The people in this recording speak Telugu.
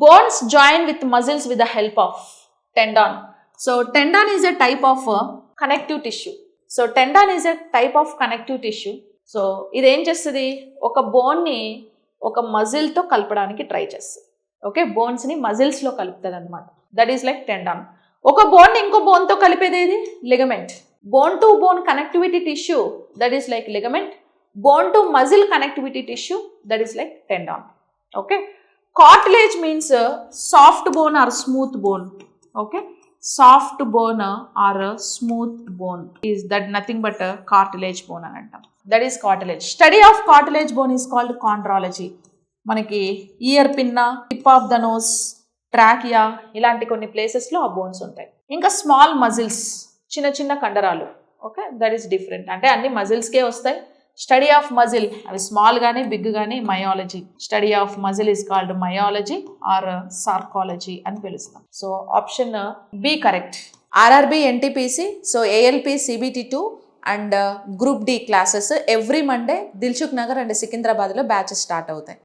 Bones join with muscles with the help of tendon. So tendon is a type of connective tissue. So tendon is a type of connective tissue. So ఇదేం చేస్తుంది, ఒక బోన్ని ఒక మజిల్తో కలపడానికి ట్రై చేస్తుంది. ఓకే, బోన్స్ని మజిల్స్లో కలుపుతుంది అనమాట. That is like tendon. ఒక బోన్ని ఇంకో బోన్తో కలిపేది ఏది, ligament. Bone to bone connectivity tissue, that is like ligament. Bone to muscle connectivity tissue, that is like tendon. Okay, cartilage means soft bone or smooth bone. Okay, soft bone or smooth bone is that nothing but a cartilage bone అని అంటాం. That is cartilage. Study of cartilage bone is called chondrology. మనకి ear pinna, tip of the nose, trachea ఇలాంటి కొన్ని ప్లేసెస్లో ఆ బోన్స్ ఉంటాయి. ఇంకా స్మాల్ మజిల్స్, చిన్న చిన్న కండరాలు. Okay, that is different. అంటే అన్ని మజిల్స్కే వస్తాయి. స్టడీ ఆఫ్ మజిల్, అవి స్మాల్ కానీ బిగ్ కానీ myology. Study of muscle is called myology or sarcology అని పిలుస్తాం. So option B correct. RRB NTPC, so ALP CBT two and group D classes every Monday Dilsukhnagar and సికింద్రాబాద్లో బ్యాచెస్ స్టార్ట్ అవుతాయి.